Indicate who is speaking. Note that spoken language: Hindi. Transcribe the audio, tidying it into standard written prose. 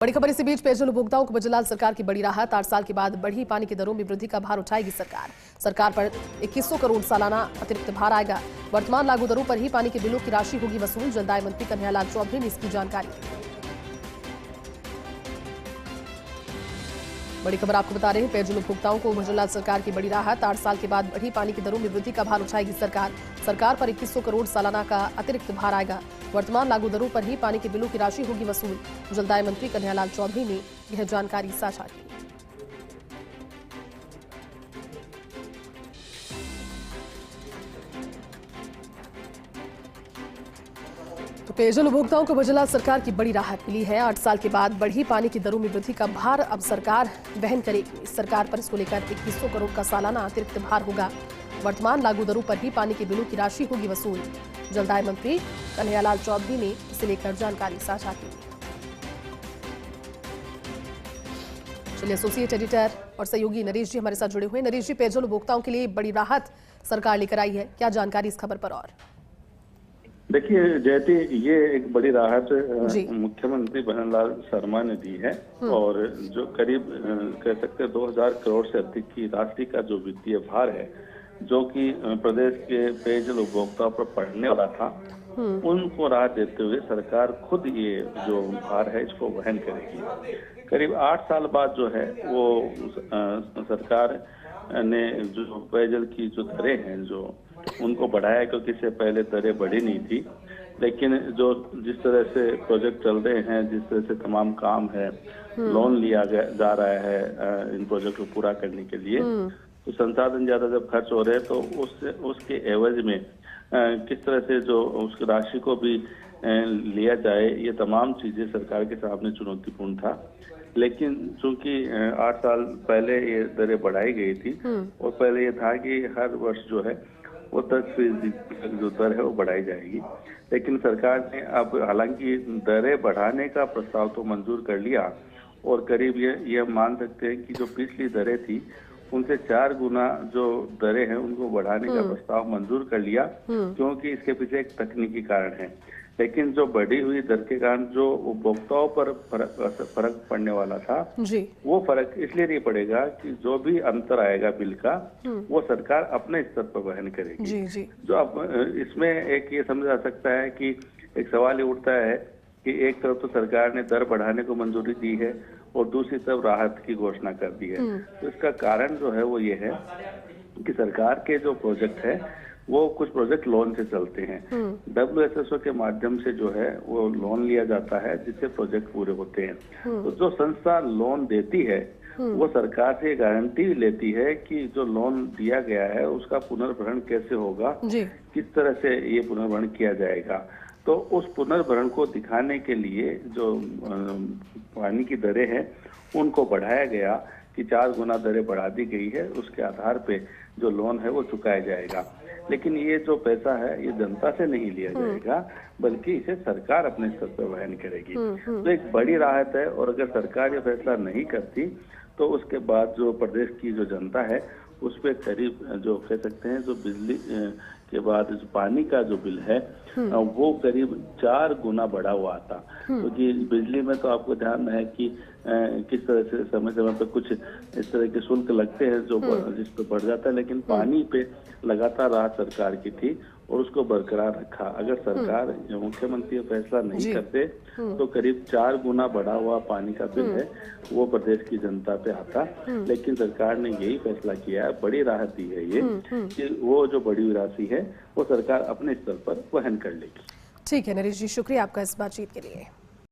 Speaker 1: बड़ी खबर इसी बीच पेयजल उपभोक्ताओं को बजलाल सरकार की बड़ी राहत। 8 साल के बाद बढ़ी पानी की दरों में वृद्धि का भार उठाएगी सरकार पर 2100 करोड़ सालाना अतिरिक्त भार आएगा। वर्तमान लागू दरों पर ही पानी के बिलों की राशि होगी वसूल। जलदाय मंत्री कन्हैयालाल चौधरी ने इसकी जानकारी दी। बड़ी खबर आपको बता रहे हैं, पेयजल उपभोक्ताओं को बजलाल सरकार की बड़ी राहत। 8 साल के बाद बढ़ी पानी की दरों में वृद्धि का भार उठाएगी सरकार पर 2100 करोड़ सालाना का अतिरिक्त भार आएगा। वर्तमान लागू दरों पर ही पानी के बिलों की राशि होगी वसूल। जलदाय मंत्री कन्हैयालाल चौधरी ने यह जानकारी साझा की। तो पेयजल उपभोक्ताओं को बजलाल सरकार की बड़ी राहत मिली है। 8 साल के बाद बढ़ी पानी की दरों में वृद्धि का भार अब सरकार वहन करेगी। सरकार पर इसको लेकर 2100 करोड़ का सालाना अतिरिक्त भार होगा। वर्तमान लागू दरों पर ही पानी के बिलों की राशि होगी वसूल। जलदाय मंत्री कन्हैयालाल चौधरी ने इसे लेकर जानकारी साझा की। चलिए, एसोसिएट एडिटर और सहयोगी नरेश जी हमारे साथ जुड़े हुए। नरेश जी, पेयजल उपभोक्ताओं के लिए बड़ी राहत सरकार लेकर आई है, क्या जानकारी इस खबर पर? और
Speaker 2: देखिए जयती, ये एक बड़ी राहत मुख्यमंत्री बनवारीलाल शर्मा ने दी है और जो करीब कह सकते हैं 2000 करोड़ से अधिक की राशि का जो वित्तीय भार है, जो कि प्रदेश के पेयजल उपभोक्ताओं पर पड़ने वाला था, उनको राहत देते हुए सरकार खुद ये जो भार है इसको वहन करेगी। करीब 8 साल बाद जो है वो सरकार ने जो पेयजल की जो दरें हैं जो उनको बढ़ाया, क्योंकि इससे पहले दरें बढ़ी नहीं थी। लेकिन जो जिस तरह से प्रोजेक्ट चल रहे हैं, जिस तरह से तमाम काम है, लोन लिया जा रहा है इन प्रोजेक्ट को पूरा करने के लिए, तो संसाधन ज्यादा जब खर्च हो रहे हैं तो उसके एवज में किस तरह से जो उस राशि को भी लिया जाए, ये तमाम चीजें सरकार के सामने चुनौतीपूर्ण था। लेकिन चूंकि 8 साल पहले ये दरें बढ़ाई गई थी और पहले ये था कि हर वर्ष जो है वो 10% जो दर है वो बढ़ाई जाएगी। लेकिन सरकार ने अब हालांकि दरें बढ़ाने का प्रस्ताव तो मंजूर कर लिया और करीब ये मान सकते हैं कि जो पिछली दरें थी उनसे 4 गुना जो दरें हैं उनको बढ़ाने का प्रस्ताव मंजूर कर लिया, क्योंकि इसके पीछे एक तकनीकी कारण है। लेकिन जो बढ़ी हुई दर के कारण जो उपभोक्ताओं पर फर्क पड़ने वाला था वो फर्क इसलिए नहीं पड़ेगा कि जो भी अंतर आएगा बिल का वो सरकार अपने स्तर पर वहन करेगी। जो अब इसमें एक ये समझा जा सकता है कि एक सवाल ये उठता है कि एक तरफ तो सरकार ने दर बढ़ाने को मंजूरी दी है और दूसरी तरफ राहत की घोषणा कर दी है। तो इसका कारण जो है वो ये है कि सरकार के जो प्रोजेक्ट है वो कुछ प्रोजेक्ट लोन से चलते हैं। WSSO के माध्यम से जो है वो लोन लिया जाता है जिससे प्रोजेक्ट पूरे होते हैं। तो जो संस्था लोन देती है वो सरकार से गारंटी लेती है कि जो लोन दिया गया है उसका पुनर्भरण कैसे होगा, किस तरह से ये पुनर्भरण किया जाएगा। तो उस पुनर्भरण को दिखाने के लिए जो पानी की दरें हैं उनको बढ़ाया गया कि 4 गुना दरें बढ़ा दी गई है, उसके आधार पे जो लोन है वो चुकाया जाएगा। लेकिन ये जो पैसा है ये जनता से नहीं लिया जाएगा, बल्कि इसे सरकार अपने स्तर पर वहन करेगी। तो एक बड़ी राहत है और अगर सरकार ये फैसला नहीं करती तो उसके बाद जो प्रदेश की जो जनता है उस पर करीब जो कह सकते हैं जो बिजली के बाद जो पानी का जो बिल है वो करीब 4 गुना बढ़ा हुआ आता। क्योंकि बिजली में तो आपको ध्यान है कि किस तरह से समय समय पर कुछ इस तरह के शुल्क लगते हैं जो जिस पर बढ़ जाता है, लेकिन पानी पे लगातार राहत सरकार की थी और उसको बरकरार रखा। अगर सरकार मुख्यमंत्री फैसला नहीं करते तो करीब 4 गुना बढ़ा हुआ पानी का बिल है वो प्रदेश की जनता पे आता। लेकिन सरकार ने यही फैसला किया है, बड़ी राहत दी है ये कि वो जो बड़ी राशि है वो सरकार अपने स्तर पर वहन कर लेगी।
Speaker 1: ठीक है नरेश जी, शुक्रिया आपका इस बातचीत के लिए।